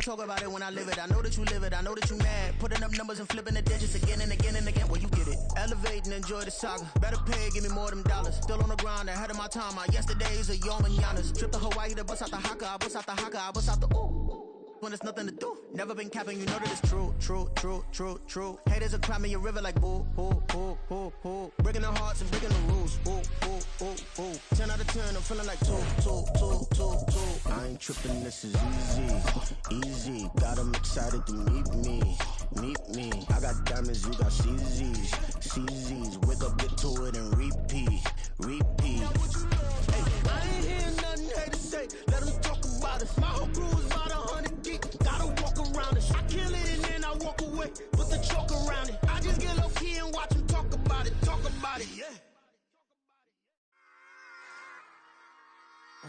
talk about it when I live it. I know that you live it, I know that you mad. Putting up numbers and flipping the digits again and again and again. Well, you get it. Elevate and enjoy the saga. Better pay, give me more of them dollars. Still on the grind, ahead of my time. My yesterdays are your mananas. Trip to Hawaii to bust out the haka. I bust out the haka, I bust out the ooh. When there's nothing to do. Never been capping, you know that it's true, true, true, true, true. Haters are climbing your river like boo, boo, boo, boo, boo. Breaking their hearts and breaking the rules. Ooh, ooh, ooh, ooh. 10 out of 10, I'm feeling like 2, 2, 2, 2, 2. I ain't tripping, this is easy, easy. Got them excited to meet me, meet me. I got diamonds, you got CZs, CZs. Wake up, get to it and repeat, repeat. Hey, I ain't hearing nothing hate to say. Let them talk about it. My whole crew is about 100 deep. Gotta walk around it. I kill it and then I walk away. Put the chalk around it. I just get low key and watch them talk about it. Talk about it, yeah.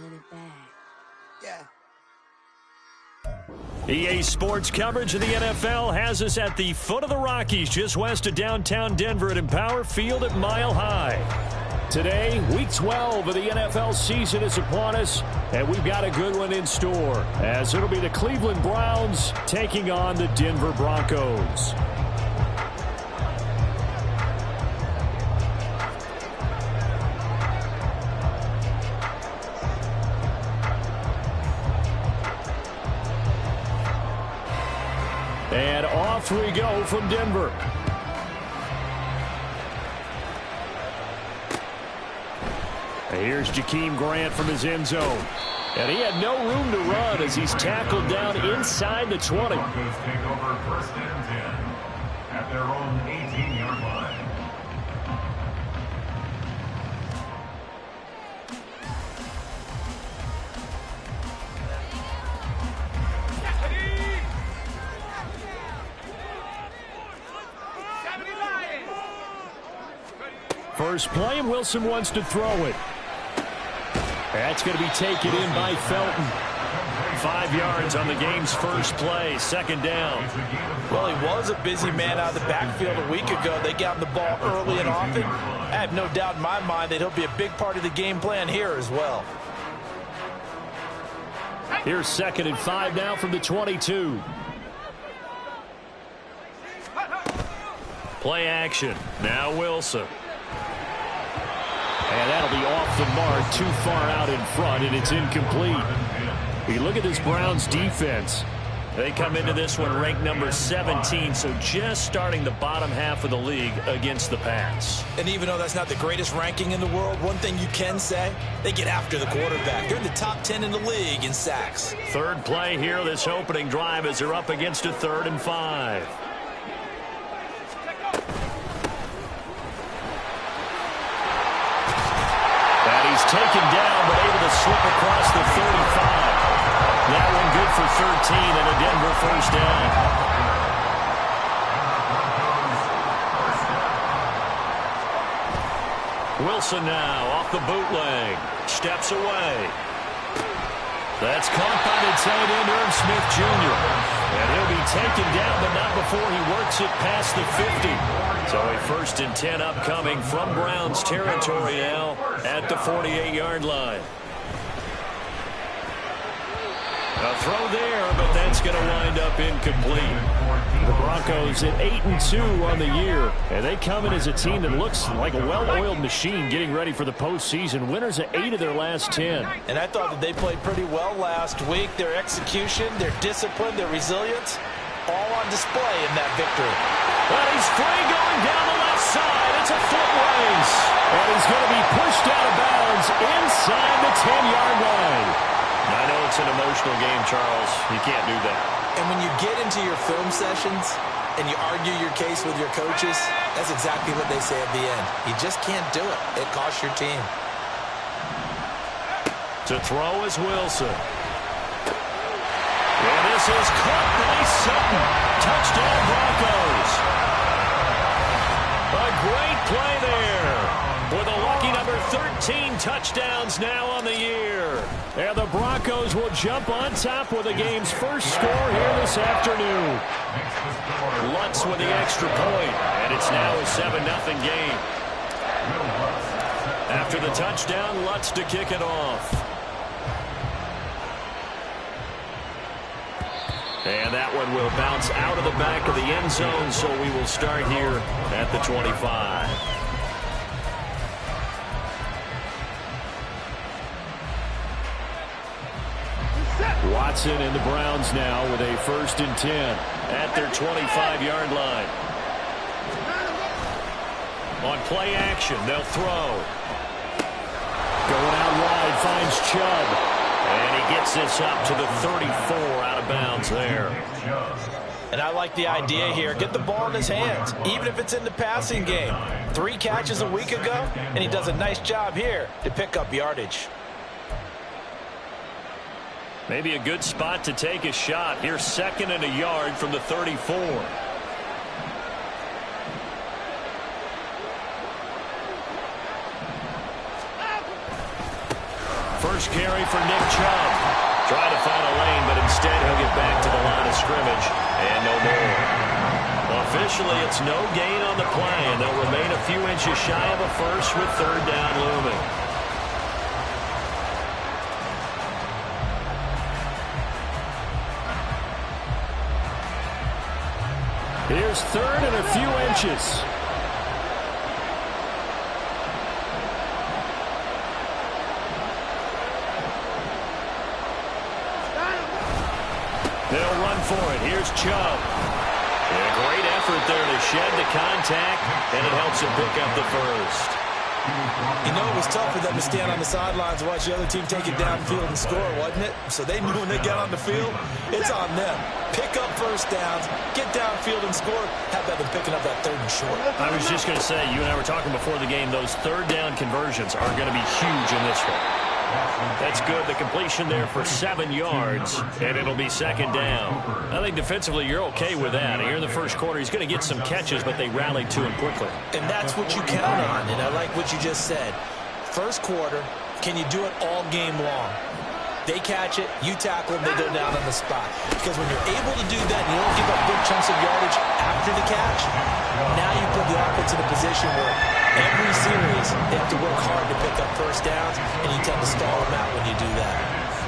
Run it back. Yeah. EA Sports coverage of the NFL has us at the foot of the Rockies, just west of downtown Denver at Empower Field at Mile High. Today, Week 12 of the NFL season is upon us, and we've got a good one in store, as it'll be the Cleveland Browns taking on the Denver Broncos. And off we go from Denver. Here's Jakeem Grant from his end zone. And he had no room to run as he's tackled down inside the 20. Broncos take over first and 10 at their own 18-yard line. First play, and Wilson wants to throw it. That's going to be taken in by Felton. 5 yards on the game's first play, second down. Well, he was a busy man out of the backfield a week ago. They got him the ball early and often. I have no doubt in my mind that he'll be a big part of the game plan here as well. Here's 2nd and 5 now from the 22. Play action. Now Wilson. And that'll be off the mark, too far out in front, and it's incomplete. You look at this Browns defense. They come into this one ranked number 17, so just starting the bottom half of the league against the pass. And even though that's not the greatest ranking in the world, one thing you can say, they get after the quarterback. They're in the top 10 in the league in sacks. Third play here, this opening drive, as they're up against a 3rd and 5. He's taken down, but able to slip across the 35. That one good for 13 and a Denver first down. Wilson now off the bootleg. Steps away. That's caught by the tight end, Irv Smith Jr. And he'll be taken down, but not before he works it past the 50. So a 1st and 10 upcoming from Browns territory now at the 48-yard line. A throw there, but that's going to wind up incomplete. The Broncos at 8-2 on the year, and they come in as a team that looks like a well-oiled machine getting ready for the postseason. Winners of 8 of their last 10. And I thought that they played pretty well last week. Their execution, their discipline, their resilience, all on display in that victory. Well, he's free going down the left side. It's a foot race. And he's going to be pushed out of bounds inside the 10-yard line. I know it's an emotional game, Charles. You can't do that. And when you get into your film sessions and you argue your case with your coaches, that's exactly what they say at the end. You just can't do it. It costs your team. To throw is Wilson. And this is caught by Sutton. Touchdown, Broncos. A great play there. With a lucky number 13 touchdowns now on the year. And the Broncos will jump on top with the game's first score here this afternoon. Lutz with the extra point, and it's now a 7-0 game. After the touchdown, Lutz to kick it off. And that one will bounce out of the back of the end zone, so we will start here at the 25. Watson and the Browns now with a 1st and 10 at their 25-yard line. On play action, they'll throw. Going out wide, finds Chubb. And he gets this up to the 34, out of bounds there. And I like the idea here. Get the ball in his hands, even if it's in the passing game. 3 catches a week ago, and he does a nice job here to pick up yardage. Maybe a good spot to take a shot. Here's 2nd and a yard from the 34. First carry for Nick Chubb. Trying to find a lane, but instead he'll get back to the line of scrimmage and no more. Officially, it's no gain on the play, and they'll remain a few inches shy of a first with 3rd down looming. Here's 3rd and a few inches. They'll run for it. Here's Chubb. And a great effort there to shed the contact, and it helps him pick up the first. You know, it was tough for them to stand on the sidelines and watch the other team take it downfield and score, wasn't it? So they knew when they got on the field, it's on them. Pick up first downs, get downfield and score. How about them picking up that 3rd and short? I was just going to say, you and I were talking before the game, those 3rd down conversions are going to be huge in this one. That's good. The completion there for 7 yards, and it'll be 2nd down. I think defensively you're okay with that. Here in the first quarter, he's going to get some catches, but they rallied to him quickly. And that's what you count on, and I like what you just said. First quarter, can you do it all game long? They catch it, you tackle them, they go down on the spot. Because when you're able to do that and you don't give up big chunks of yardage after the catch, now you put the offense in a position where every series they have to work hard to pick up first downs, and you tend to stall them out when you do that.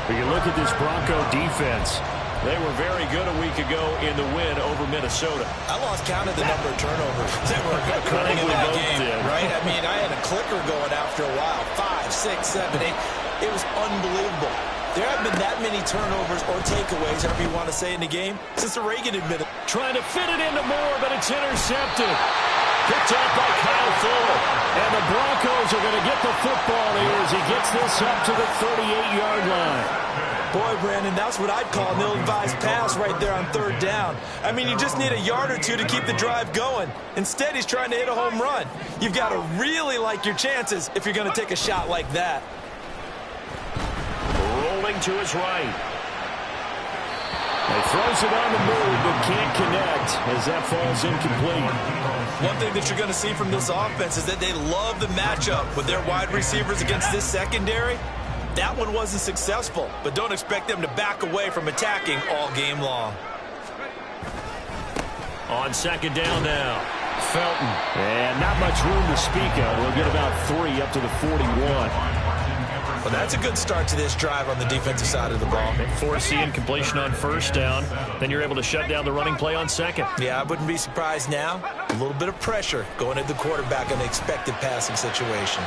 When you look at this Bronco defense, they were very good a week ago in the win over Minnesota. I lost count of the number of turnovers that were occurring in that game, right? I mean, I had a clicker going after a while. 5, 6, 7, 8. It was unbelievable. There haven't been that many turnovers or takeaways, however you want to say, in the game since the Reagan admitted. Trying to fit it into Moore, but it's intercepted. Picked up by Kyle Fuller. And the Broncos are going to get the football here as he gets this up to the 38-yard line. Boy, Brandon, that's what I'd call an ill-advised pass right there on 3rd down. I mean, you just need a yard or two to keep the drive going. Instead, he's trying to hit a home run. You've got to really like your chances if you're going to take a shot like that. Rolling to his right. He throws it on the move, but can't connect as that falls incomplete. One thing that you're going to see from this offense is that they love the matchup with their wide receivers against this secondary. That one wasn't successful, but don't expect them to back away from attacking all game long. On 2nd down now, Felton. And not much room to speak of. We'll get about 3 up to the 41. Well, that's a good start to this drive on the defensive side of the ball. Forcing completion on 1st down. Then you're able to shut down the running play on 2nd. Yeah, I wouldn't be surprised now. A little bit of pressure going at the quarterback in an expected passing situation.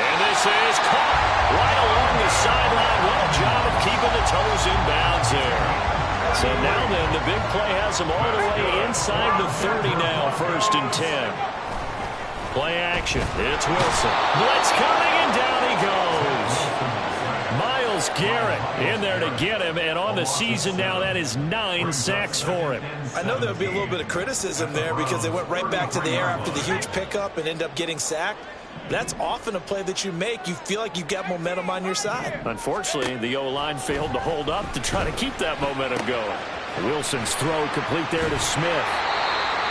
And this is caught right along the sideline. What a job of keeping the toes in bounds there. So now then, the big play has them all the way inside the 30 now, 1st and 10. Play action. It's Wilson. Blitz coming, and down he goes. Myles Garrett in there to get him, and on the season now, that is 9 sacks for him. I know there would be a little bit of criticism there because they went right back to the air after the huge pickup and end up getting sacked. That's often a play that you make. You feel like you've got momentum on your side. Unfortunately, the O-line failed to hold up to try to keep that momentum going. Wilson's throw complete there to Smith.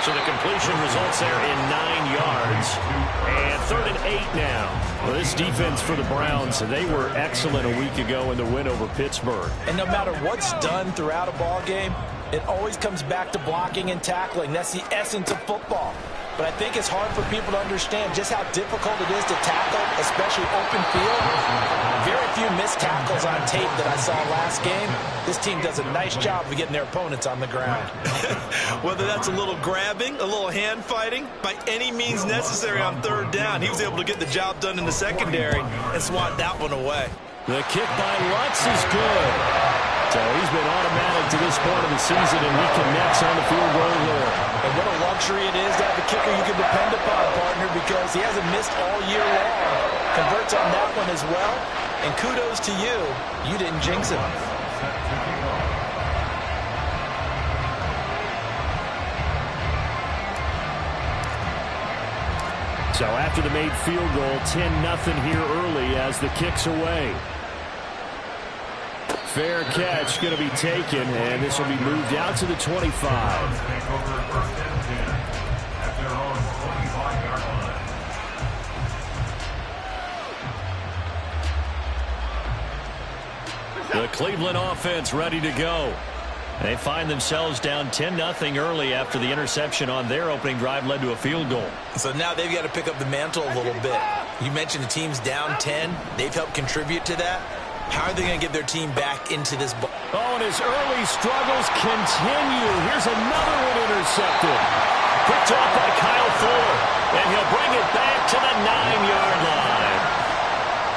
So the completion results there in 9 yards. And 3rd and 8 now. Well, this defense for the Browns, they were excellent a week ago in the win over Pittsburgh. And no matter what's done throughout a ball game, it always comes back to blocking and tackling. That's the essence of football. but I think it's hard for people to understand just how difficult it is to tackle, especially open field. Very few missed tackles on tape that I saw last game. This team does a nice job of getting their opponents on the ground. Whether that's a little grabbing, a little hand fighting, by any means necessary on third down, he was able to get the job done in the secondary and swat that one away. The kick by Lutz is good. So he's been automatic to this point of the season, and he connects on the field goal here. And what a luxury it is to have a kicker you can depend upon, partner, because he hasn't missed all year long. Converts on that one as well. And kudos to you. You didn't jinx him. So after the made field goal, 10-0 here early as the kick's away. Fair catch going to be taken, and this will be moved out to the 25. The Cleveland offense ready to go. They find themselves down 10-0 early after the interception on their opening drive led to a field goal. So now they've got to pick up the mantle a little bit. You mentioned the team's down 10. They've helped contribute to that. How are they going to get their team back into this ball? Oh, and his early struggles continue. Here's another one intercepted. Picked off by Kyle Fuller. And he'll bring it back to the 9-yard line.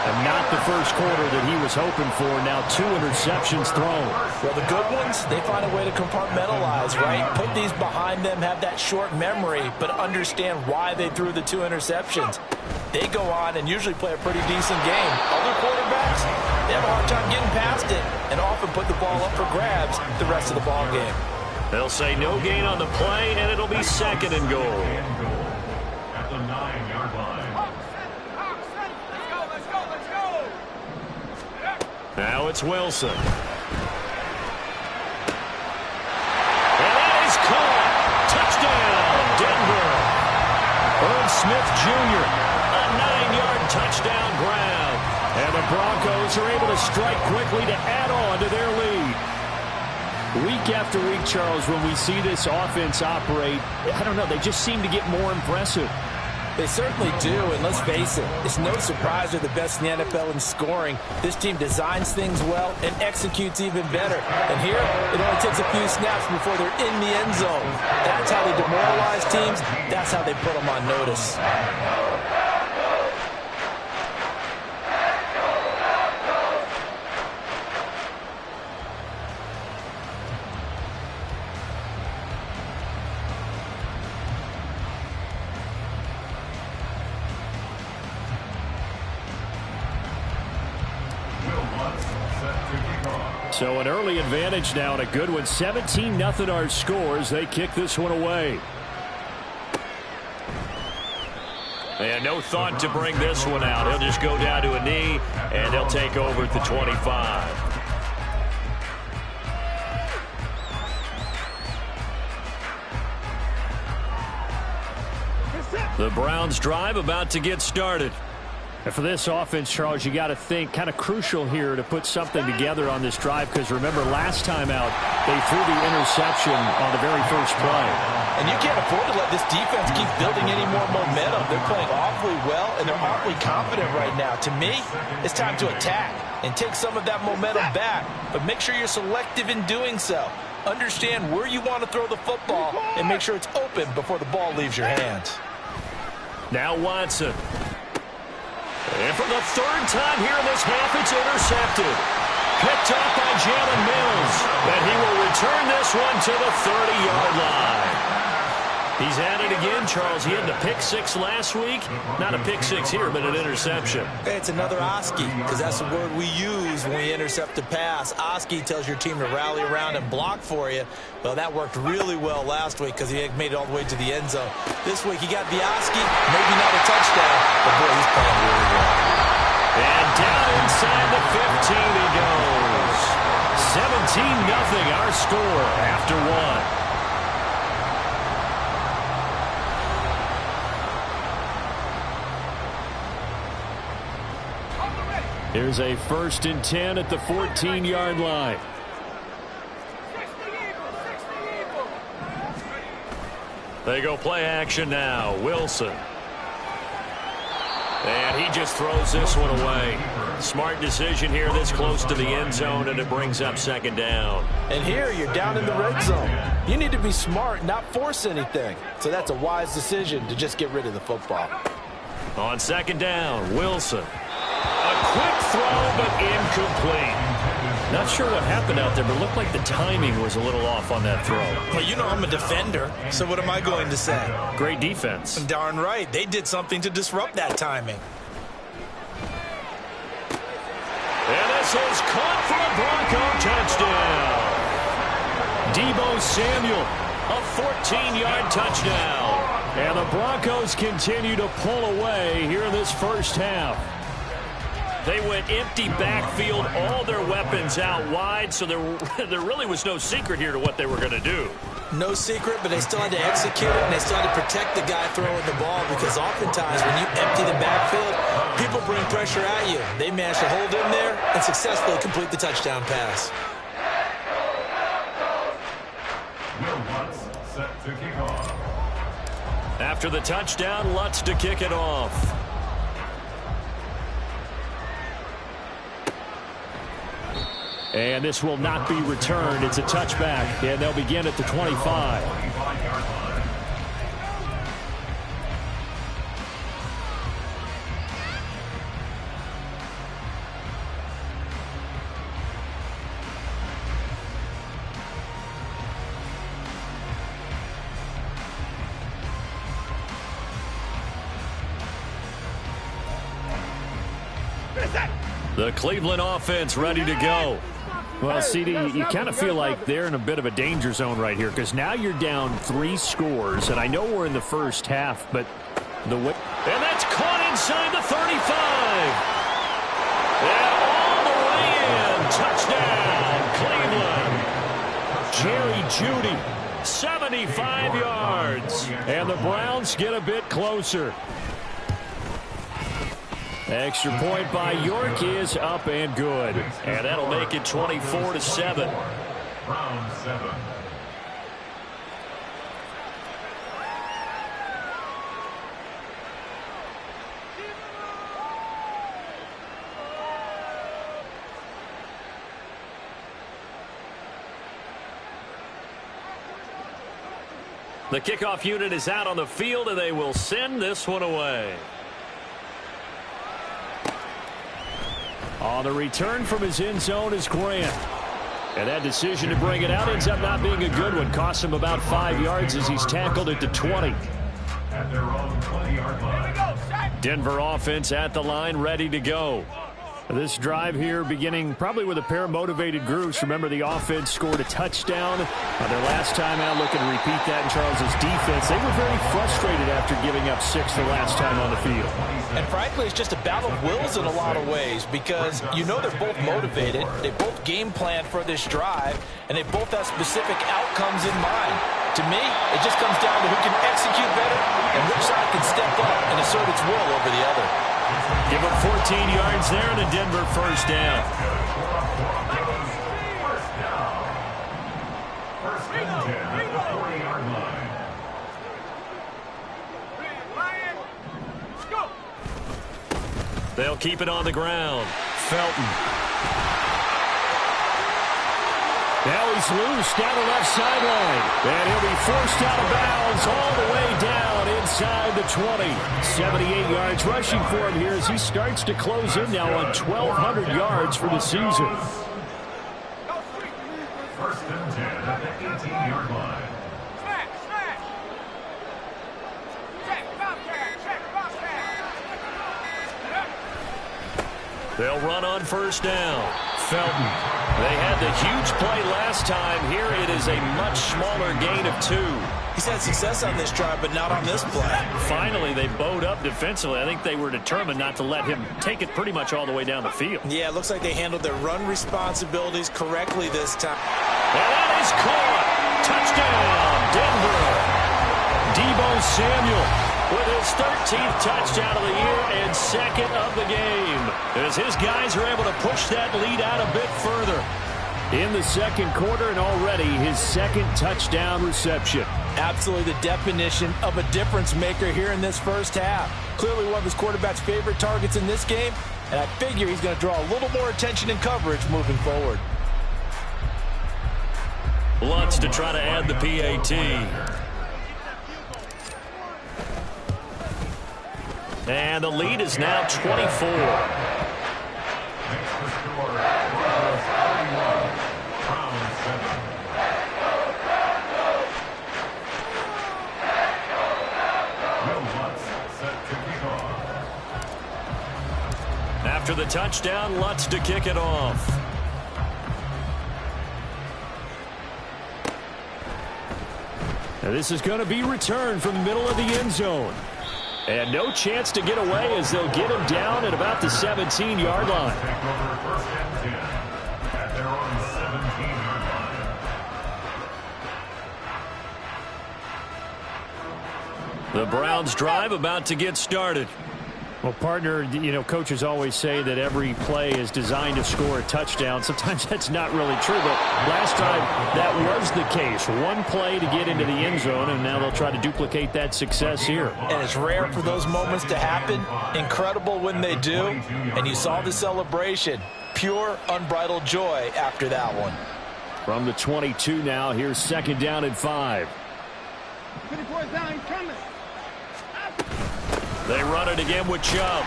And not the first quarter that he was hoping for. Now 2 interceptions thrown. Well, the good ones, they find a way to compartmentalize, right? Put these behind them, have that short memory, but understand why they threw the 2 interceptions. They go on and usually play a pretty decent game. Other quarterbacks, they have a hard time getting past it and often put the ball up for grabs the rest of the ball game. They'll say no gain on the play, and it'll be 2nd and goal. At the 9-yard line. Now it's Wilson. And that is caught. Touchdown, Denver. Irv Smith Jr., a 9-yard touchdown grab. And the Broncos are able to strike quickly to add on to their lead. Week after week, Charles, when we see this offense operate, I don't know, they just seem to get more impressive. They certainly do, and let's face it, it's no surprise they're the best in the NFL in scoring. This team designs things well and executes even better. And here, it only takes a few snaps before they're in the end zone. That's how they demoralize teams. That's how they put them on notice. So an early advantage now and a good one. 17-0 our scores. They kick this one away. And no thought to bring this one out. He'll just go down to a knee, and they'll take over at the 25. The Browns drive about to get started. And for this offense, Charles, you got to think kind of crucial here to put something together on this drive, because remember last time out they threw the interception on the very first play. And you can't afford to let this defense keep building any more momentum. They're playing awfully well, and they're awfully confident right now. To me, it's time to attack and take some of that momentum back, but make sure you're selective in doing so. Understand where you want to throw the football and make sure it's open before the ball leaves your hands. Now Watson. And for the 3rd time here in this half, it's intercepted. Picked off by Jalen Mills. And he will return this one to the 30-yard line. He's at it again, Charles. He had the pick 6 last week. Not a pick 6 here, but an interception. It's another OHG, because that's the word we use when we intercept a pass. OHG tells your team to rally around and block for you. Well, that worked really well last week because he made it all the way to the end zone. This week, he got the OHG, maybe not a touchdown, but boy, he's playing really well. And down inside the 15 he goes. 17-0 our score after 1. Here's a 1st and 10 at the 14-yard line. They go play action now. Wilson. And he just throws this one away. Smart decision here this close to the end zone, and it brings up second down. And here you're down in the red zone. You need to be smart, not force anything. So that's a wise decision to just get rid of the football. On second down, Wilson. A quick throw, but incomplete. Not sure what happened out there, but it looked like the timing was a little off on that throw. Well, you know I'm a defender, so what am I going to say? Great defense. Darn right. They did something to disrupt that timing. And this is caught for a Bronco touchdown. Deebo Samuel, a 14-yard touchdown. And the Broncos continue to pull away here in this first half. They went empty backfield, all their weapons out wide, so there really was no secret here to what they were going to do. No secret, but they still had to execute it, and they still had to protect the guy throwing the ball, because oftentimes when you empty the backfield, people bring pressure at you. They managed to hold him there and successfully complete the touchdown pass. Set to kick off. After the touchdown, Lutz to kick it off. And this will not be returned. It's a touchback, and they'll begin at the 25. The Cleveland offense ready to go. Well, CD, you kind of feel like they're in a bit of a danger zone right here, because now you're down 3 scores, and I know we're in the first half, but the way... And that's caught inside the 35. And all the way in. Touchdown, Cleveland. Jerry Jeudy, 75 yards. And the Browns get a bit closer. Extra point by York is up and good. And that'll make it 24-7. Round 7. The kickoff unit is out on the field, and they will send this one away. On the return from his end zone is Grant. And that decision to bring it out ends up not being a good one. Costs him about 5 yards as he's tackled at the 20. At their own 20-yard line. Denver offense at the line, ready to go. This drive here beginning probably with a pair of motivated groups. Remember, the offense scored a touchdown their last time out. Looking to repeat that in Charles's defense. They were very frustrated after giving up 6 the last time on the field. And frankly, it's just a battle of wills in a lot of ways, because you know they're both motivated. They both game plan for this drive, and they both have specific outcomes in mind. To me, it just comes down to who can execute better and which side can step up and assert its will over the other. Give him 14 yards there and a Denver first down. First and 10 at the 40-yard line. They'll keep it on the ground. Felton. Now he's loose down the left sideline. And he'll be forced out of bounds all the way down inside the 20. 78 yards rushing for him here as he starts to close in now on 1,200 yards for the season. First and 10 at the 18-yard line. They'll run on first down. Felton. They had the huge play last time. Here it is a much smaller gain of 2. He's had success on this drive, but not on this play. Finally, they bowed up defensively. I think they were determined not to let him take it pretty much all the way down the field. Yeah, it looks like they handled their run responsibilities correctly this time. And that is caught. Touchdown, Denver. Deebo Samuel with his 13th touchdown of the year and 2nd of the game, as his guys are able to push that lead out a bit further. in the second quarter, and already his second touchdown reception. Absolutely the definition of a difference maker here in this first half. Clearly one of his quarterback's favorite targets in this game, and I figure he's going to draw a little more attention and coverage moving forward. Lutz to try to add the PAT. And the lead is now 24. After the touchdown, Lutz to kick it off. Now this is going to be returned from the middle of the end zone. And no chance to get away as they'll get him down at about the 17-yard line. The Browns drive about to get started. Well, partner, you know, coaches always say that every play is designed to score a touchdown. Sometimes that's not really true, but last time that was the case. One play to get into the end zone, and now they'll try to duplicate that success here. And it's rare for those moments to happen. Incredible when they do. And you saw the celebration. Pure, unbridled joy after that one. From the 22 now, here's second down and 5. They run it again with Chubb.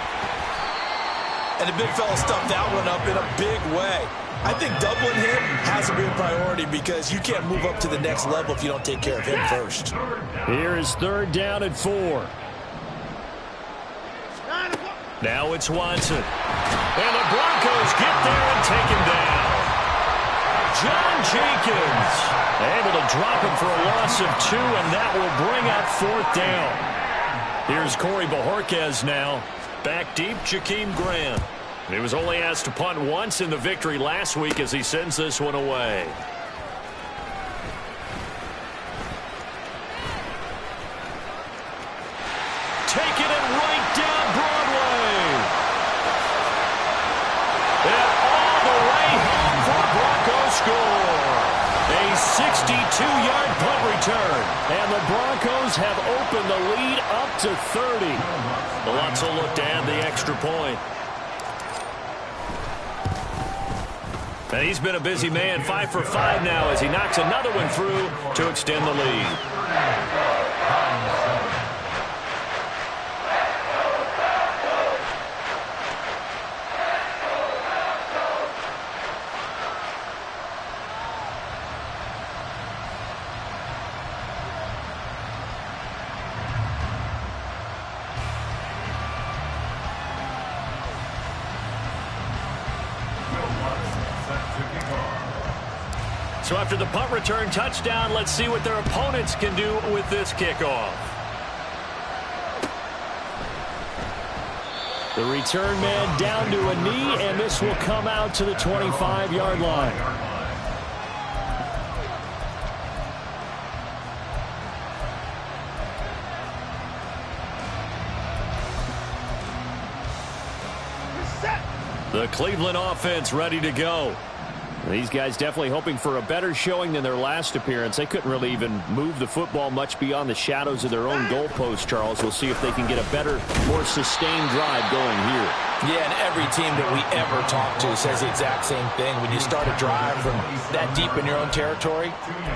And the big fella stuffed that one up in a big way. I think doubling him has to be a priority because you can't move up to the next level if you don't take care of him first. Here is third down and 4. Now it's Watson. And the Broncos get there and take him down. John Jenkins able to drop him for a loss of 2, and that will bring up fourth down. Here's Corey Bojorquez now. Back deep, Jakeem Graham. He was only asked to punt once in the victory last week as he sends this one away. Taking it right down Broadway. And all the way home for a Broncos score. A 62-yard punt return. And the Broncos have opened the lead up to 30. Lutz will look to add the extra point. And he's been a busy man, 5 for 5 now as he knocks another one through to extend the lead. So after the punt return touchdown, let's see what their opponents can do with this kickoff. The return man down to a knee, and this will come out to the 25-yard line. The Cleveland offense ready to go. These guys definitely hoping for a better showing than their last appearance. They couldn't really even move the football much beyond the shadows of their own goalpost, Charles. We'll see if they can get a better, more sustained drive going here. Yeah, and every team that we ever talk to says the exact same thing. When you start a drive from that deep in your own territory,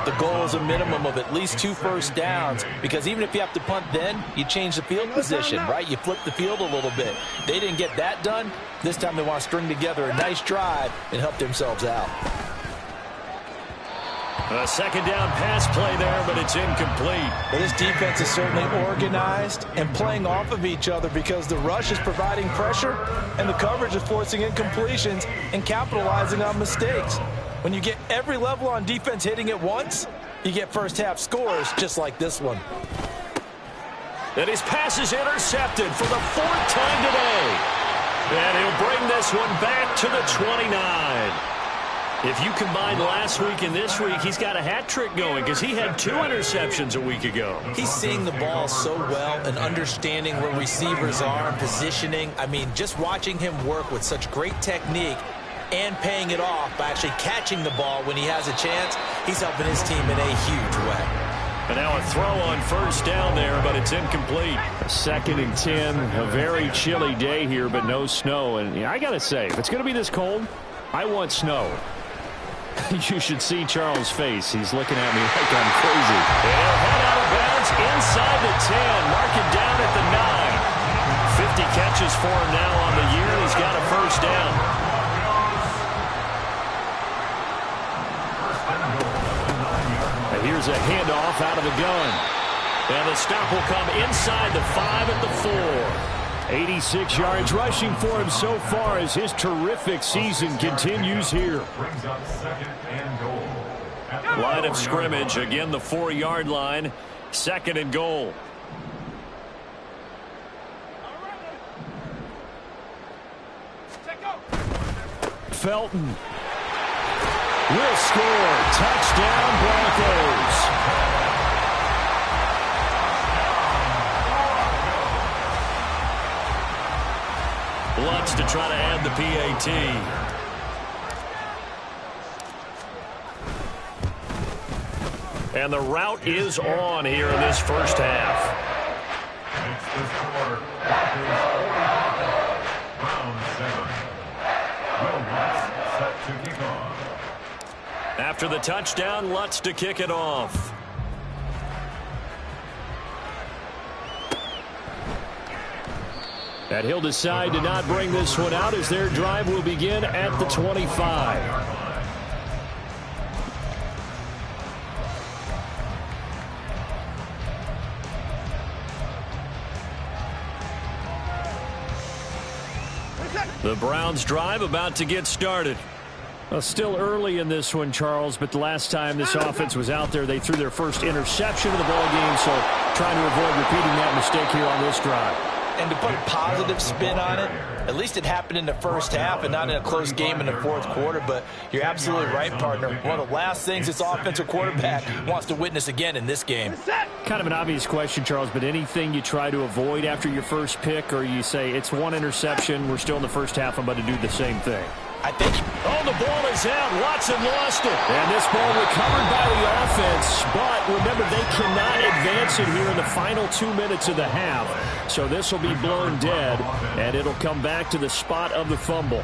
the goal is a minimum of at least 2 first downs, because even if you have to punt then, you change the field position, right? You flip the field a little bit. They didn't get that done. This time they want to string together a nice drive and help themselves out. A second down pass play there, but it's incomplete. Well, this defense is certainly organized and playing off of each other because the rush is providing pressure and the coverage is forcing incompletions and capitalizing on mistakes. When you get every level on defense hitting at once, you get first half scores just like this one. And his pass is intercepted for the 4th time today. And he'll bring this one back to the 29. If you combine last week and this week, he's got a hat trick going because he had 2 interceptions a week ago. He's seeing the ball so well and understanding where receivers are and positioning. I mean, just watching him work with such great technique, and paying it off by actually catching the ball when he has a chance. He's helping his team in a huge way. And now a throw on first down there, but it's incomplete. 2nd and 10, a very chilly day here, but no snow. And I got to say, if it's going to be this cold, I want snow. You should see Charles' face. He's looking at me like I'm crazy. They'll head out of bounds inside the 10. Mark it down at the 9. 50 catches for him now on the year. He's got a first down. And here's a handoff out of the gun. And the stop will come inside the 5 at the 4. 86 yards rushing for him so far as his terrific season continues here. Line of scrimmage, again the 4-yard line. 2nd and goal. Felton will score. Touchdown, Broncos. Lutz to try to add the PAT. And the route is on here in this first half. It's the score. Browns 7. Will Lutz set to kick off. After the touchdown, Lutz to kick it off. And he'll decide to not bring this one out as their drive will begin at the 25. The Browns drive about to get started. Well, still early in this one, Charles, but the last time this offense was out there, they threw their first interception of the ball game, so trying to avoid repeating that mistake here on this drive. And to put a positive spin on it, at least it happened in the first half and not in a close game in the fourth quarter. But you're absolutely right, partner. One of the last things this offensive quarterback wants to witness again in this game. Kind of an obvious question, Charles, but anything you try to avoid after your first pick, or you say it's one interception, we're still in the first half, I'm about to do the same thing? I think. Oh, the ball is out. Watson lost it. And this ball recovered by the offense. But remember, they cannot advance it here in the final 2 minutes of the half. So this will be blown dead, and it'll come back to the spot of the fumble.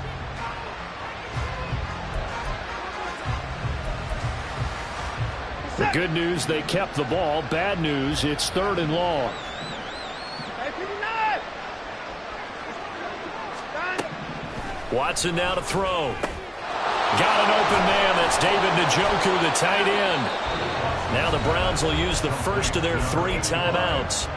The good news, they kept the ball. Bad news, it's 3rd and long. Watson now to throw. Got an open man. That's David Njoku, the tight end. Now the Browns will use the first of their 3 timeouts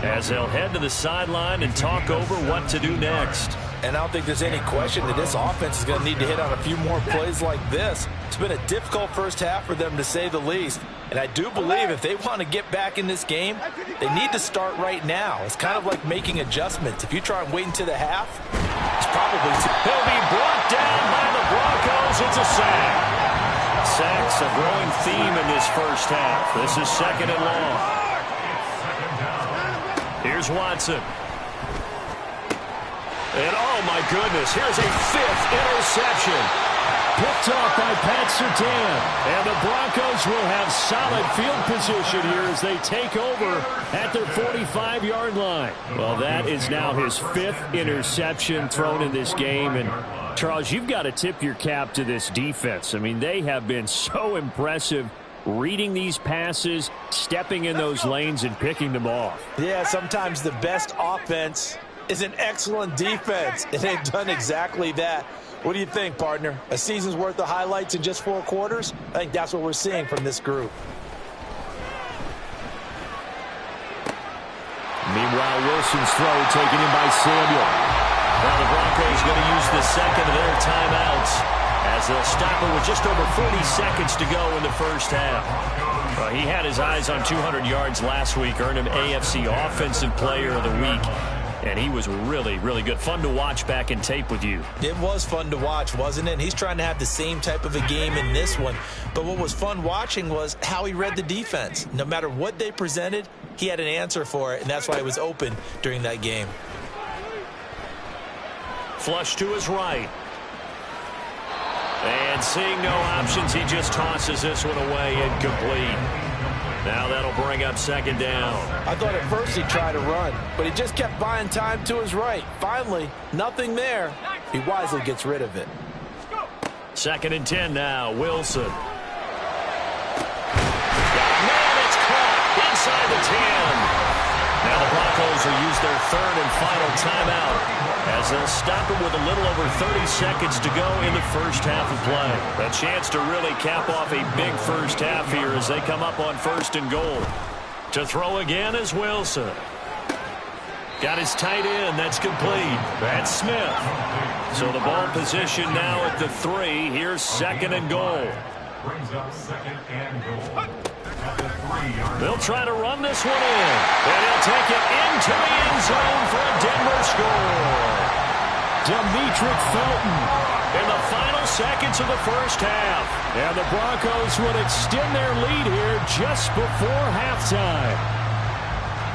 as they'll head to the sideline and talk over what to do next. And I don't think there's any question that this offense is going to need to hit on a few more plays like this. It's been a difficult first half for them, to say the least. And I do believe if they want to get back in this game, they need to start right now. It's kind of like making adjustments. If you try and wait until the half, it's probably he'll be brought down by the Broncos. It's a sack. Sacks a growing theme in this first half. This is 2nd and long. Here's Watson. And oh my goodness, here's a 5th interception. Picked off by Pat Surtain. And the Broncos will have solid field position here as they take over at their 45-yard line. Well, that is now his 5th interception thrown in this game. And Charles, you've got to tip your cap to this defense. I mean, they have been so impressive reading these passes, stepping in those lanes, and picking them off. Yeah, sometimes the best offense is an excellent defense, and they've done exactly that. What do you think, partner? A season's worth of highlights in just 4 quarters? I think that's what we're seeing from this group. Meanwhile, Wilson's throw taken in by Samuel. Now the Broncos going to use the 2nd of their timeouts as they'll stop it with just over 40 seconds to go in the first half. Well, he had his eyes on 200 yards last week, earned him AFC Offensive Player of the Week. And he was really, really good. Fun to watch back in tape with you. It was fun to watch, wasn't it? And he's trying to have the same type of a game in this one. But what was fun watching was how he read the defense. No matter what they presented, he had an answer for it, and that's why he was open during that game. Flush to his right. And seeing no options, he just tosses this one away, incomplete. Now that'll bring up second down. I thought at first he'd try to run, but he just kept buying time to his right. Finally, nothing there. He wisely gets rid of it. 2nd and 10 now, Wilson. Man, it's caught inside the 10. Now the Broncos will use their 3rd and final timeout as they'll stop it with a little over 30 seconds to go in the first half of play. A chance to really cap off a big first half here as they come up on 1st and goal. To throw again is Wilson. Got his tight end. That's complete. That's Smith. So the ball position now at the 3. Here's 2nd and goal. Brings up 2nd and goal. They'll try to run this one in. And he'll take it into the end zone for a Denver score. Demetric Felton In the final seconds of the first half. And the Broncos would extend their lead here just before halftime.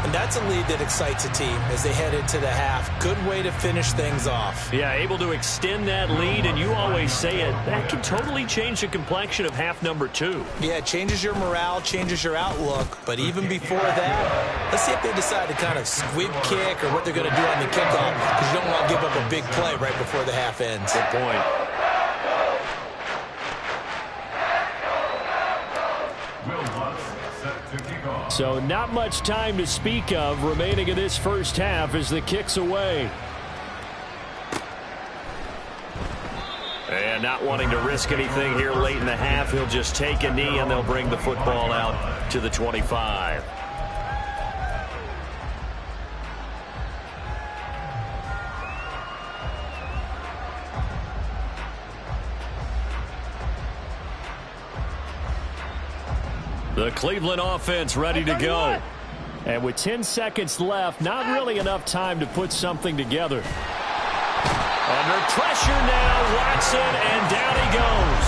And that's a lead that excites a team as they head into the half. Good way to finish things off. Yeah, able to extend that lead, and you always say it, that can totally change the complexion of half number 2. Yeah, it changes your morale, changes your outlook. But even before that, let's see if they decide to kind of squib kick or what they're going to do on the kickoff, because you don't want to give up a big play right before the half ends. Good point. So not much time to speak of remaining in this first half as the kick's away. And not wanting to risk anything here late in the half, he'll just take a knee and they'll bring the football out to the 25. The Cleveland offense ready to go. And with 10 seconds left, not really enough time to put something together. Under pressure now, Watson, and down he goes.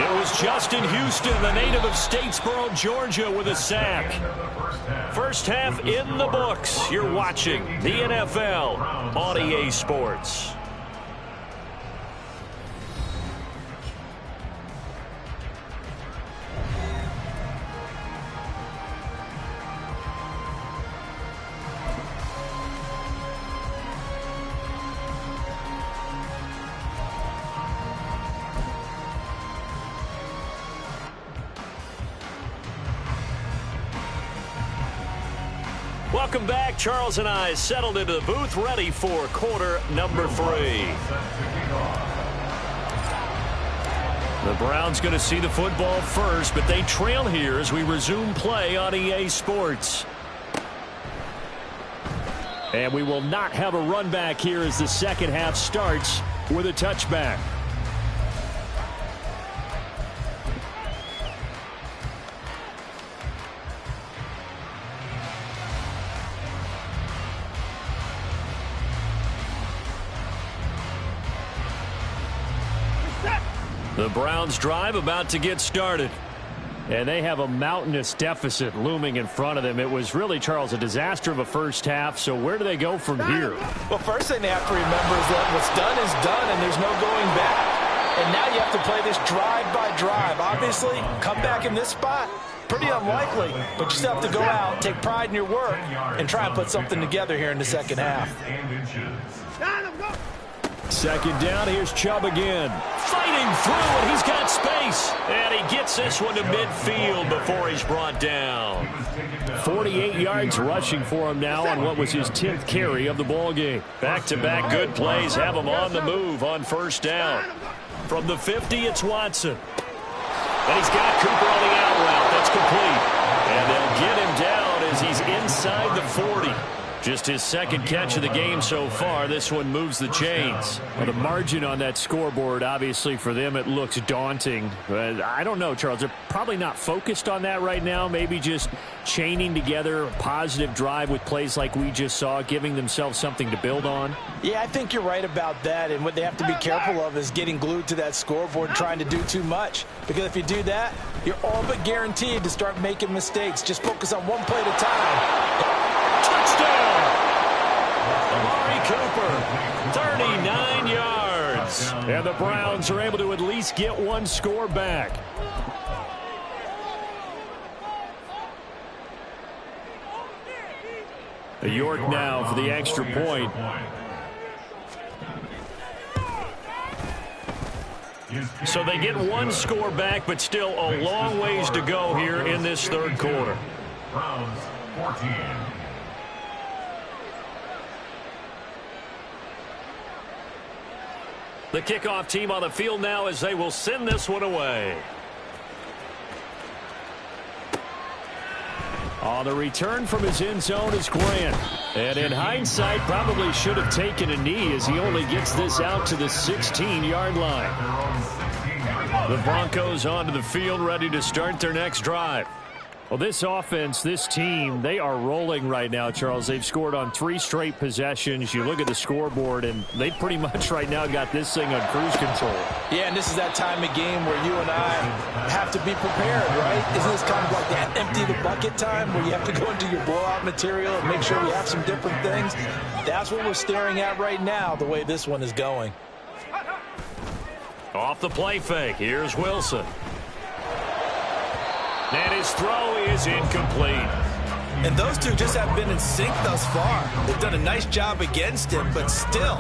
It was Justin Houston, the native of Statesboro, Georgia, with a sack. First half in the books. You're watching the NFL on EA Sports. Welcome back. Charles and I settled into the booth, ready for quarter number 3. The Browns going to see the football first, but they trail here as we resume play on EA Sports. And we will not have a run back here as the second half starts with a touchback. The Browns drive about to get started. And they have a mountainous deficit looming in front of them. It was really, Charles, a disaster of a first half. So where do they go from here? Well, first thing they have to remember is that what's done is done and there's no going back. And now you have to play this drive by drive. Obviously, come back in this spot, pretty unlikely. But you still have to go out, take pride in your work, and try and put something together here in the second half. Second down, here's Chubb again. Fighting through, and he's got space. And he gets this one to midfield before he's brought down. 48 yards rushing for him now on what was his 10th carry of the ball game. Back-to-back good plays have him on the move on first down. From the 50, it's Watson. And he's got Cooper on the out route. That's complete. And they'll get him down as he's inside the 40. Just his second catch of the game so far. This one moves the chains. Well, the margin on that scoreboard, obviously, for them, it looks daunting. But I don't know, Charles. They're probably not focused on that right now. Maybe just chaining together a positive drive with plays like we just saw, giving themselves something to build on. Yeah, I think you're right about that. And what they have to be careful of is getting glued to that scoreboard and trying to do too much. Because if you do that, you're all but guaranteed to start making mistakes. Just focus on one play at a time. Touchdown! Amari Cooper, 39 yards. points. And the Browns are able to at least get one score back. York now for the extra point. So they get one score back, but still a long ways to go here in this third quarter. Browns 14. The kickoff team on the field now as they will send this one away. On the return from his end zone is Grant. And in hindsight, probably should have taken a knee as he only gets this out to the 16-yard line. The Broncos onto the field, ready to start their next drive. Well, this offense, this team, they are rolling right now, Charles. They've scored on 3 straight possessions. You look at the scoreboard, and they pretty much right now got this thing on cruise control. Yeah, and this is that time of game where you and I have to be prepared, right? Isn't this kind of like that empty the bucket time where you have to go into your blowout material and make sure we have some different things? That's what we're staring at right now, the way this one is going. Off the play fake, here's Wilson. And his throw is incomplete. And those two just have been in sync thus far. They've done a nice job against him, but still,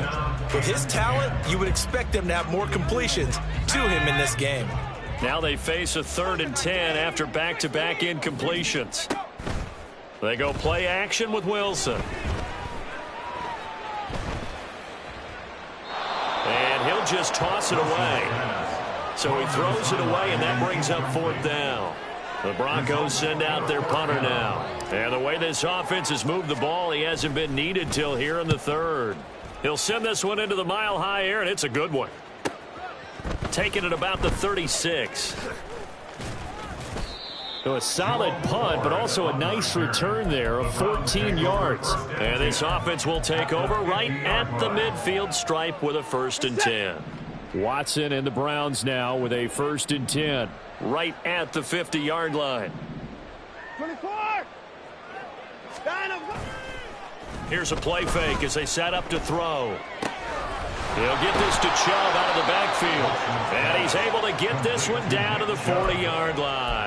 with his talent, you would expect them to have more completions to him in this game. Now they face a 3rd and 10 after back-to-back incompletions. They go play action with Wilson. And he'll just toss it away. So he throws it away, and that brings up 4th down. The Broncos send out their punter now. And the way this offense has moved the ball, he hasn't been needed till here in the 3rd. He'll send this one into the mile-high air, and it's a good one. Taking it about the 36. So a solid punt, but also a nice return there of 14 yards. And this offense will take over right at the midfield stripe with a 1st and 10. Watson and the Browns now with a 1st and 10. Right at the 50-yard line. 24. Here's a play fake as they set up to throw. He'll get this to Chubb out of the backfield. And he's able to get this one down to the 40-yard line.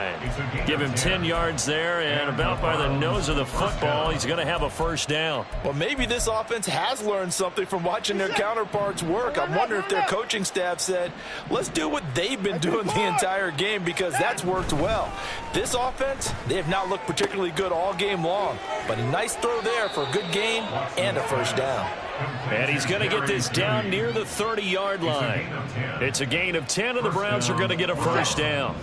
Give him 10 yards there, and about by the nose of the football, he's going to have a 1st down. Well, maybe this offense has learned something from watching their counterparts work. I'm wondering if their coaching staff said, let's do what they've been doing the entire game, because that's worked well. This offense, they have not looked particularly good all game long, but a nice throw there for a good gain and a 1st down. And he's going to get this down near the 30-yard line. It's a gain of 10, and the Browns are going to get a 1st down.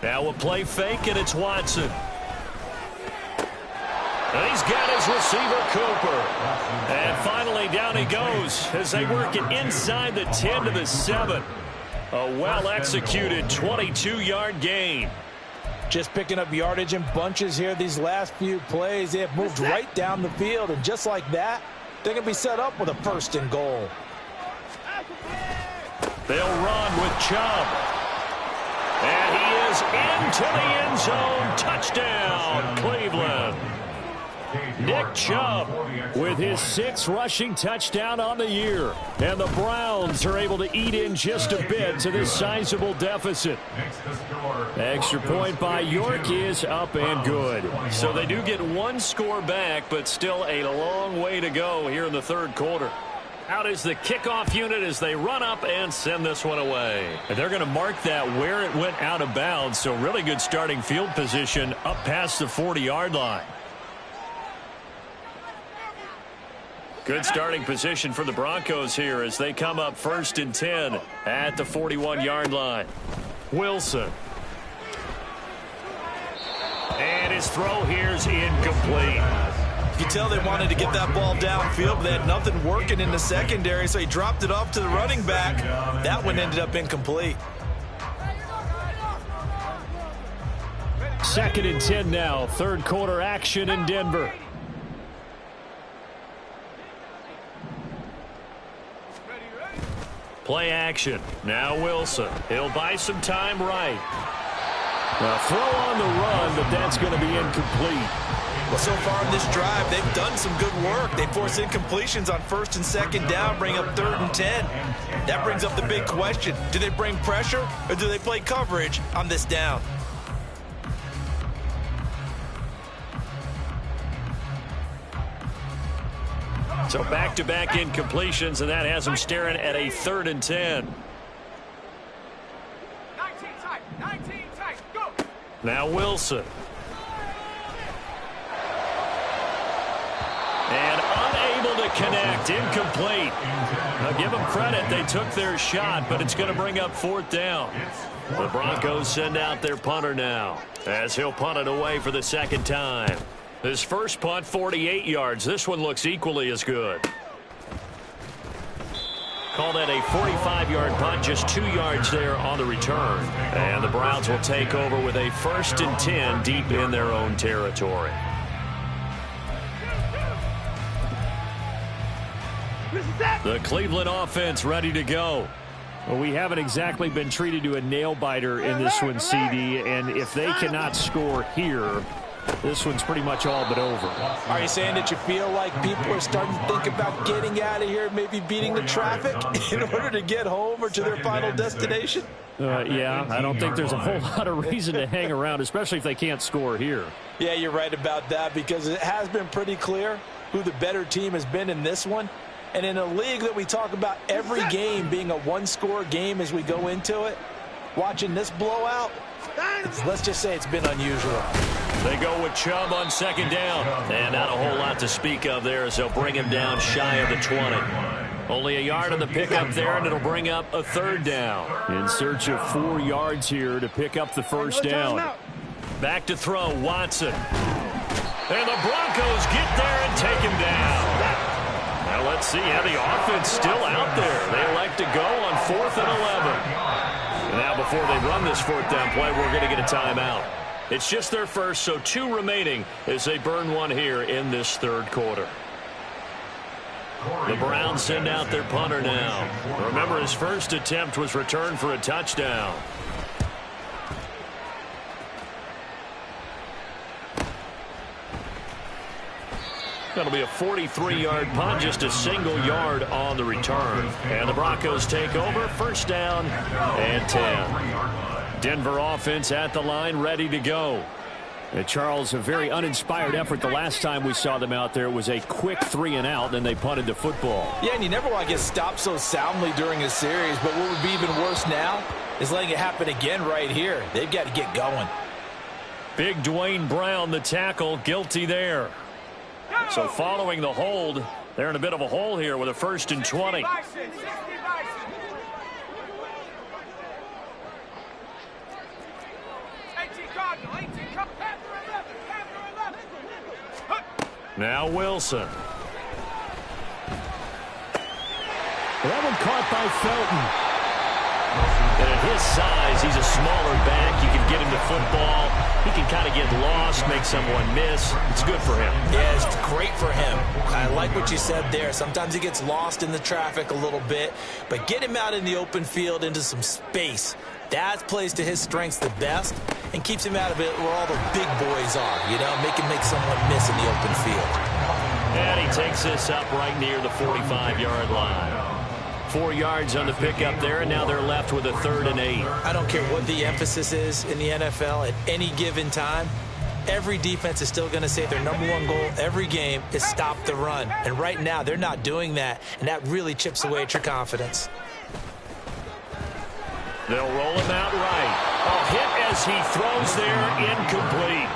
Now a play fake, and it's Watson. And he's got his receiver, Cooper. And finally, down he goes as they work it inside the 10 to the 7. A well-executed 22-yard gain. Just picking up yardage in bunches here these last few plays. They have moved right down the field, and just like that, they're going to be set up with a 1st and goal. They'll run with Chubb. And he is into the end zone. Touchdown, Cleveland. Nick Chubb with his 6th rushing touchdown on the year. And the Browns are able to eat in just a bit to this sizable deficit. Extra point by York is up and good. So they do get one score back, but still a long way to go here in the 3rd quarter. Out is the kickoff unit as they run up and send this one away. And they're going to mark that where it went out of bounds. So really good starting field position up past the 40-yard line. Good starting position for the Broncos here as they come up 1st and 10 at the 41-yard line. Wilson. And his throw here's incomplete. You tell they wanted to get that ball downfield, but they had nothing working in the secondary, so he dropped it off to the running back. That one ended up incomplete. 2nd and 10 now. 3rd quarter action in Denver. Play action. Now Wilson. He'll buy some time right. Now throw on the run, but that's going to be incomplete. Well, so far on this drive, they've done some good work. They force incompletions on 1st and 2nd down, bring up 3rd and 10. That brings up the big question. Do they bring pressure or do they play coverage on this down? So back-to-back incompletions, and that has them staring at a 3rd and 10. 19 tight, go! Now Wilson. And unable to connect, incomplete. Now give them credit, they took their shot, but it's going to bring up 4th down. The Broncos send out their punter now, as he'll punt it away for the 2nd time. His first punt, 48 yards. This one looks equally as good. Call that a 45-yard punt, just 2 yards there on the return. And the Browns will take over with a 1st and 10 deep in their own territory. The Cleveland offense ready to go. Well, we haven't exactly been treated to a nail-biter in this one, CD, and if they cannot score here, this one's pretty much all but over. Are you saying that you feel like people are starting to think about getting out of here, maybe beating the traffic in order to get home or to their final destination? Yeah, I don't think there's a whole lot of reason to hang around, especially if they can't score here. Yeah, you're right about that, because it has been pretty clear who the better team has been in this one. And in a league that we talk about every game being a one-score game as we go into it, watching this blowout, let's just say it's been unusual. They go with Chubb on 2nd down. And not a whole lot to speak of there as they'll bring him down shy of the 20. Only a yard on the pickup there, and it'll bring up a 3rd down. In search of 4 yards here to pick up the 1st down. Back to throw, Watson. And the Broncos get there and take him down. Now let's see how the offense still out there. They elect to go on 4th and 11. And now before they run this 4th down play, we're going to get a timeout. It's just their first, so 2 remaining as they burn one here in this 3rd quarter. The Browns send out their punter now. Remember, his first attempt was returned for a touchdown. That'll be a 43-yard punt, just a single yard on the return. And the Broncos take over, 1st down and 10. Denver offense at the line, ready to go. And Charles, a very uninspired effort the last time we saw them out there. It was a quick 3 and out, then they punted the football. Yeah, and you never want to get stopped so soundly during a series, but what would be even worse now is letting it happen again right here. They've got to get going. Big Dwayne Brown, the tackle, guilty there. So following the hold, they're in a bit of a hole here with a 1st and 20. Now Wilson. That one caught by Felton. And at his size, he's a smaller back. You can get him the football. He can kind of get lost, make someone miss. It's good for him. Yeah, it's great for him. I like what you said there. Sometimes he gets lost in the traffic a little bit, but get him out in the open field into some space. That plays to his strengths the best and keeps him out of it where all the big boys are, you know, make someone miss in the open field. And he takes this up right near the 45-yard line. 4 yards on the pickup there, and now they're left with a 3rd and 8. I don't care what the emphasis is in the NFL at any given time. Every defense is still going to say their #1 goal every game is stop the run. And right now, they're not doing that, and that really chips away at your confidence. They'll roll him out right. A hit as he throws there, incomplete.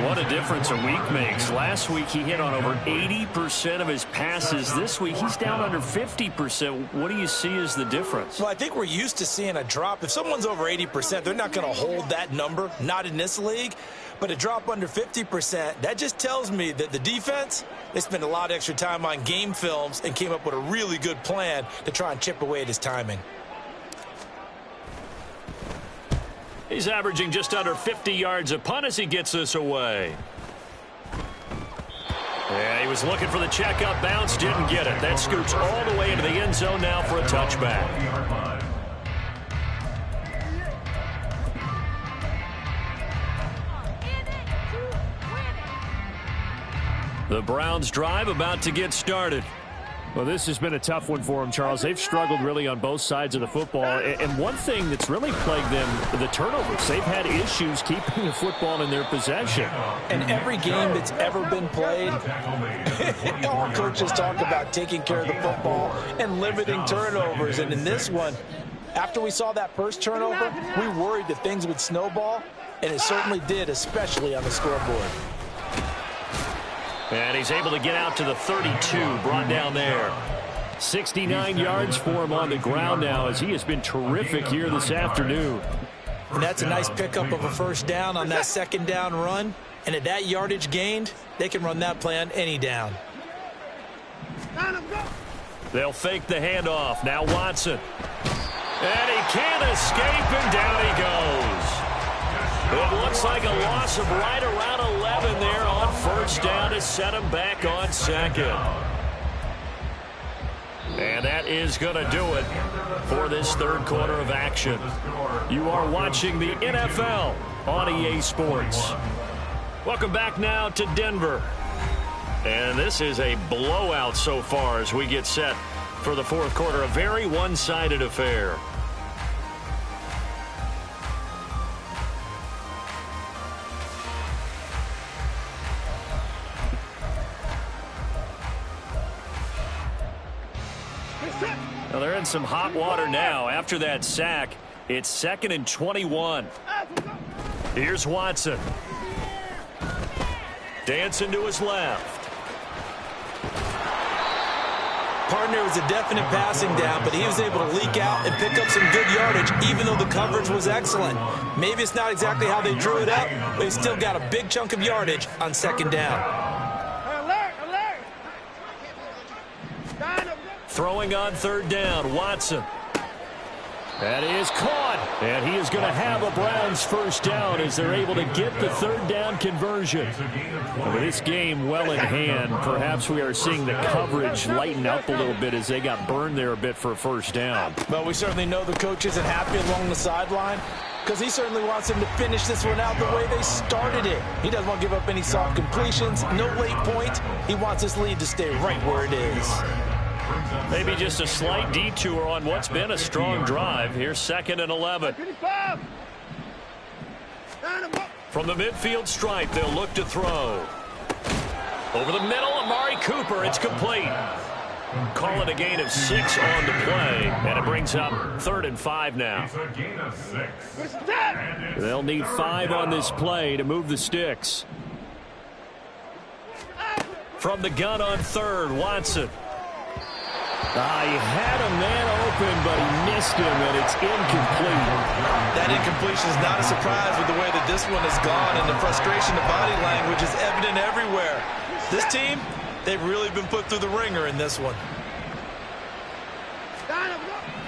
What a difference a week makes. Last week he hit on over 80% of his passes. This week he's down under 50%. What do you see as the difference? Well, I think we're used to seeing a drop. If someone's over 80%, they're not going to hold that number, not in this league. But a drop under 50%, that just tells me that the defense, they spent a lot of extra time on game films and came up with a really good plan to try and chip away at his timing. He's averaging just under 50 yards a punt as he gets this away. Yeah, he was looking for the checkup bounce, didn't get it. That scoots all the way into the end zone now for a touchback. The Browns drive about to get started. Well, this has been a tough one for them, Charles. They've struggled really on both sides of the football. And one thing that's really plagued them, the turnovers. They've had issues keeping the football in their possession. And every game that's ever been played, all coaches talk about taking care of the football and limiting turnovers. And in this one, after we saw that first turnover, we worried that things would snowball, and it certainly did, especially on the scoreboard. And he's able to get out to the 32, brought down there. 69 yards for him on the ground now, as he has been terrific here this afternoon. And that's a nice pickup of a first down on that second down run. And at that yardage gained, they can run that play on any down. They'll fake the handoff. Now Watson. And he can't escape, and down he goes. It looks like a loss of right around 11 there on first down to set him back on second. And that is going to do it for this third quarter of action. You are watching the NFL on EA Sports. Welcome back now to Denver. And this is a blowout so far as we get set for the fourth quarter. A very one-sided affair. Well, they're in some hot water now. After that sack, it's 2nd and 21. Here's Watson. Dancing to his left. Partner was a definite passing down, but he was able to leak out and pick up some good yardage, even though the coverage was excellent. Maybe it's not exactly how they drew it up, but he still got a big chunk of yardage on second down. Throwing on third down, Watson. That is caught, and he is going to have a Browns first down as they're able to get the third down conversion. With this game well in hand, perhaps we are seeing the coverage lighten up a little bit as they got burned there a bit for a first down. Well, we certainly know the coach isn't happy along the sideline because he certainly wants them to finish this one out the way they started it. He doesn't want to give up any soft completions, no late point. He wants his lead to stay right where it is. Maybe just a slight detour on what's been a strong drive. Here's 2nd and 11. From the midfield stripe, they'll look to throw. Over the middle, Amari Cooper. It's complete. Call it a gain of 6 on the play, and it brings up 3rd and 5 now. They'll need 5 on this play to move the sticks. From the gun on 3rd, Watson. He had a man open, but he missed him, and it's incomplete. That incompletion is not a surprise with the way that this one has gone, and the frustration, the body language is evident everywhere. This team, they've really been put through the ringer in this one.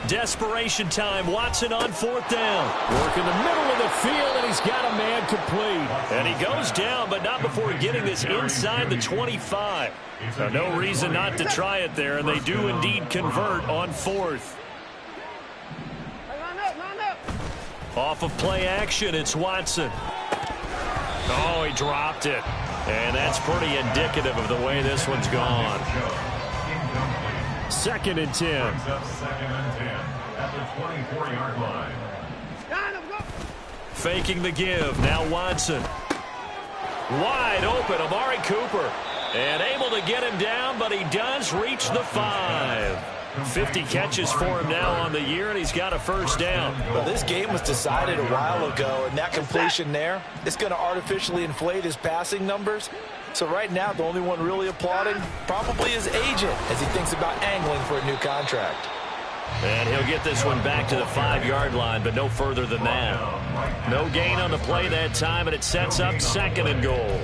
Desperation time. Watson on 4th down. Work in the middle of the field, and he's got a man complete. And he goes down, but not before getting this inside the 25. So no reason not to try it there, and they do indeed convert on 4th. Off of play action, it's Watson. Oh, he dropped it. And that's pretty indicative of the way this one's gone. 2nd and 10. 2nd and 10 at the 24-yard line. Faking the give. Now Watson. Wide open, Amari Cooper. And able to get him down, but he does reach the 5. 50 catches for him now on the year, and he's got a first down. Well, this game was decided a while ago, and that completion there is going to artificially inflate his passing numbers. So right now, the only one really applauding probably his agent as he thinks about angling for a new contract. And he'll get this one back to the 5-yard line, but no further than that. No gain on the play that time, and it sets up 2nd and goal.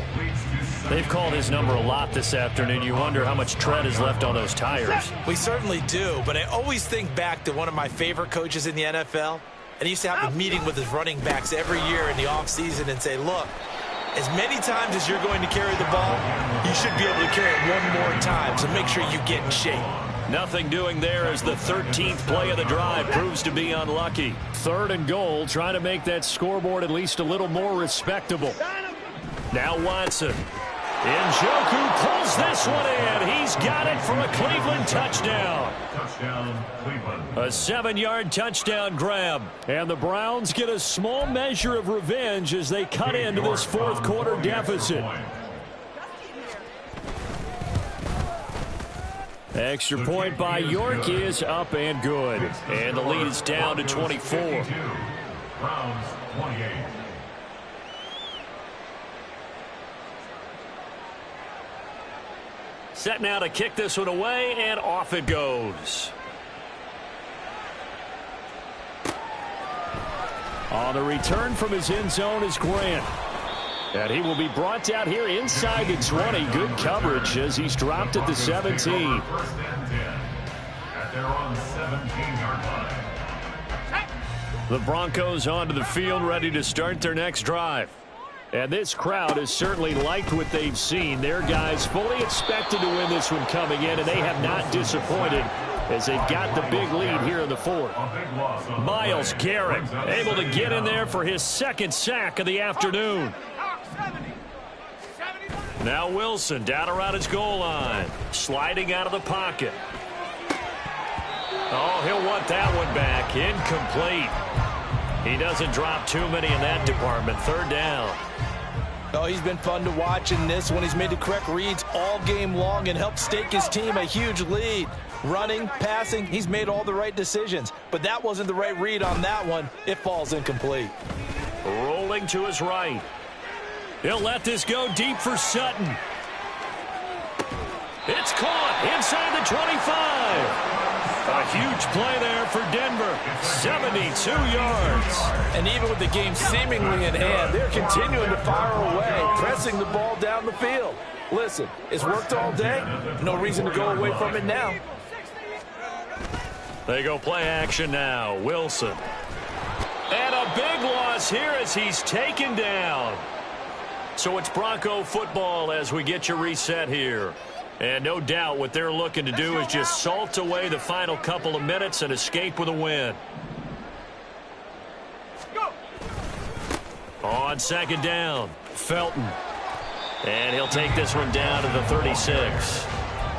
They've called his number a lot this afternoon. You wonder how much tread is left on those tires. We certainly do, but I always think back to one of my favorite coaches in the NFL, and he used to have a meeting with his running backs every year in the offseason and say, look, as many times as you're going to carry the ball, you should be able to carry it one more time, so make sure you get in shape. Nothing doing there as the 13th play of the drive proves to be unlucky. 3rd and goal, trying to make that scoreboard at least a little more respectable. Now Watson. Njoku pulls this one in. He's got it for a Cleveland touchdown. Touchdown, Cleveland. A 7-yard touchdown grab. And the Browns get a small measure of revenge as they cut into this fourth quarter deficit. Extra point by York is up and good. And the lead is down to 24. Browns 28. Set now to kick this one away, and off it goes. On the return from his end zone is Grant. And he will be brought down here inside the 20. Good coverage as he's dropped at the 17. First and 10 at their own 17-yard line. The Broncos onto the field, ready to start their next drive. And this crowd has certainly liked what they've seen. Their guys fully expected to win this one coming in, and they have not disappointed as they've got the big lead here in the fourth. Myles Garrett able to get in there for his second sack of the afternoon. Now Wilson down around his goal line, sliding out of the pocket. Oh, he'll want that one back. Incomplete. He doesn't drop too many in that department. Third down. Oh, he's been fun to watch in this one. He's made the correct reads all game long and helped stake his team a huge lead. Running, passing, he's made all the right decisions. But that wasn't the right read on that one. It falls incomplete. Rolling to his right. He'll let this go deep for Sutton. It's caught inside the 25. A huge play there for Denver. 72 yards. And even with the game seemingly in hand, they're continuing to fire away, pressing the ball down the field. Listen, it's worked all day. No reason to go away from it now. They go play action now. Wilson. And a big loss here as he's taken down. So it's Bronco football as we get you reset here. And no doubt what they're looking to do is just salt away the final couple of minutes and escape with a win. On second down, Felton. And he'll take this one down to the 36.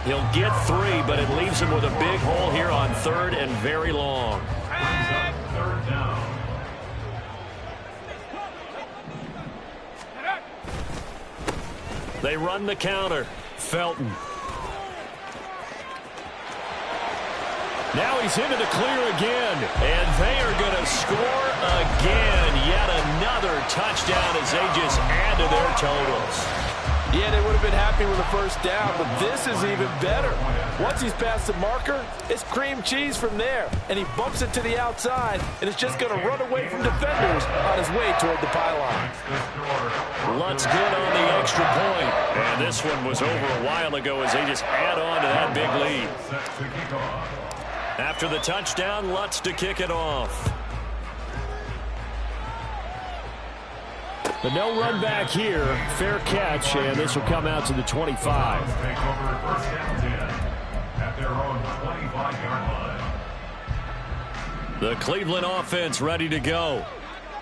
He'll get 3, but it leaves him with a big hole here on third and very long. Third down. They run the counter. Felton. Now he's into the clear again, and they are going to score again. Yet another touchdown as they just add to their totals. Yeah, they would have been happy with a first down, but this is even better. Once he's past the marker, it's cream cheese from there, and he bumps it to the outside, and it's just going to run away from defenders on his way toward the pylon. Lutz good on the extra point, and this one was over a while ago as they just add on to that big lead. After the touchdown, Lutz to kick it off. The no run back here, fair catch, and this will come out to the 25. Take over first and 10 at their own 25-yard line. The Cleveland offense ready to go.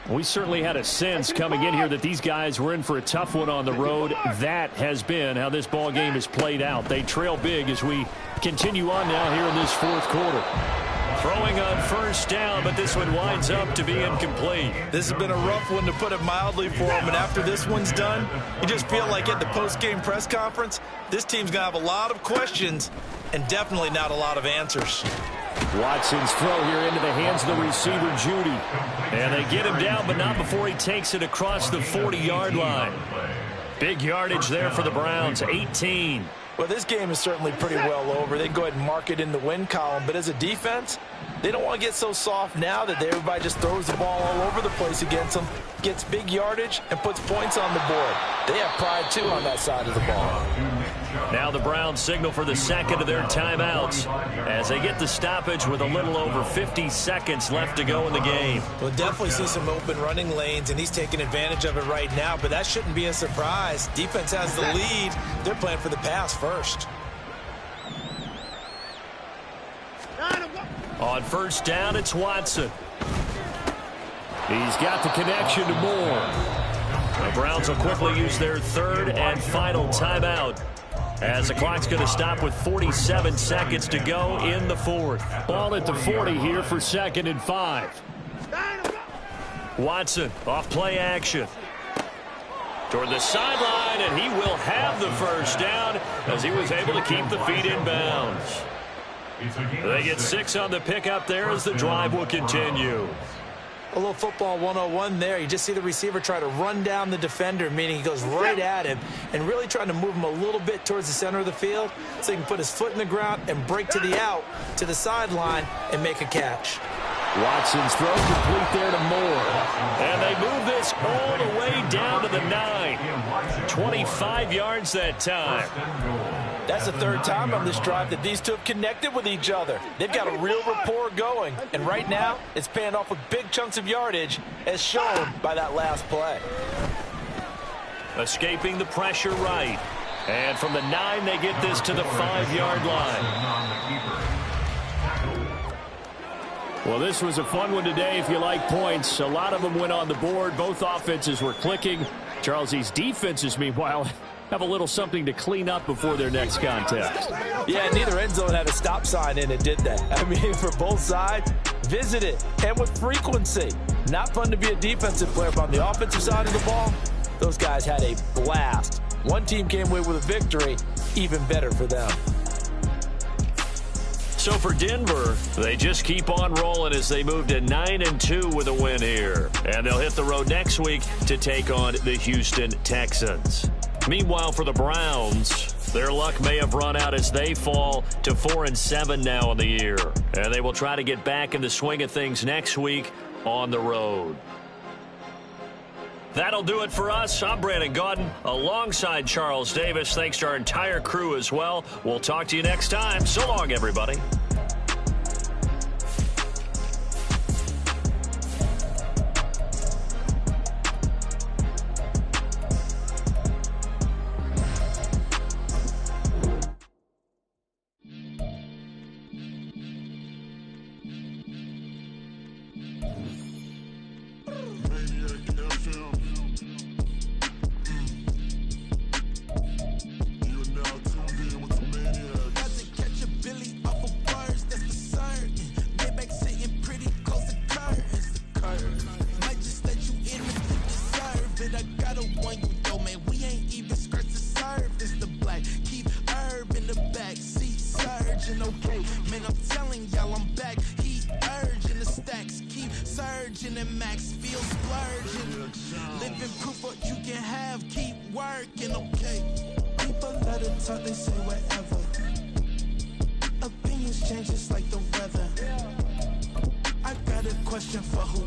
We certainly had a sense coming in here that these guys were in for a tough one on the road. That has been how this ball game has played out. They trail big as we continue on now here in this fourth quarter. Throwing on first down, but this one winds up to be incomplete. This has been a rough one, to put it mildly, for him. And after this one's done, you just feel like at the post-game press conference, this team's going to have a lot of questions and definitely not a lot of answers. Watson's throw here into the hands of the receiver, Judy. And they get him down, but not before he takes it across the 40-yard line. Big yardage there for the Browns, 18. Well, this game is certainly pretty well over. They can go ahead and mark it in the win column. But as a defense, they don't want to get so soft now that everybody just throws the ball all over the place against them, gets big yardage, and puts points on the board. They have pride, too, on that side of the ball. Now the Browns signal for the second of their timeouts as they get the stoppage with a little over 50 seconds left to go in the game. We'll definitely see some open running lanes, and he's taking advantage of it right now, but that shouldn't be a surprise. Defense has the lead. They're playing for the pass first. On first down, it's Watson. He's got the connection to Moore. The Browns will quickly use their third and final timeout, as the clock's going to stop with 47 seconds to go in the fourth. Ball at the 40 here for 2nd and 5. Watson off play action toward the sideline, and he will have the first down as he was able to keep the feet in bounds. They get 6 on the pickup there as the drive will continue. A little football 101 there. You just see the receiver try to run down the defender, meaning he goes right at him and really trying to move him a little bit towards the center of the field so he can put his foot in the ground and break to the out, to the sideline, and make a catch. Watson's throw complete there to Moore. And they move this all the way down to the 9. 25 yards that time. That's the third time on this drive that these two have connected with each other. They've got a real rapport going, and right now it's paying off with big chunks of yardage as shown by that last play. Escaping the pressure right. And from the 9, they get this to the 5-yard line. Well, this was a fun one today if you like points. A lot of them went on the board. Both offenses were clicking. Charles, these defenses, meanwhile, have a little something to clean up before their next contest. Yeah, neither end zone had a stop sign in it, did they? I mean, for both sides, visit it, and with frequency. Not fun to be a defensive player, but on the offensive side of the ball, those guys had a blast. One team came away with a victory, even better for them. So for Denver, they just keep on rolling as they move to 9-2 with a win here. And they'll hit the road next week to take on the Houston Texans. Meanwhile, for the Browns, their luck may have run out as they fall to 4-7 now in the year. And they will try to get back in the swing of things next week on the road. That'll do it for us. I'm Brandon Gaudin alongside Charles Davis. Thanks to our entire crew as well. We'll talk to you next time. So long, everybody. For who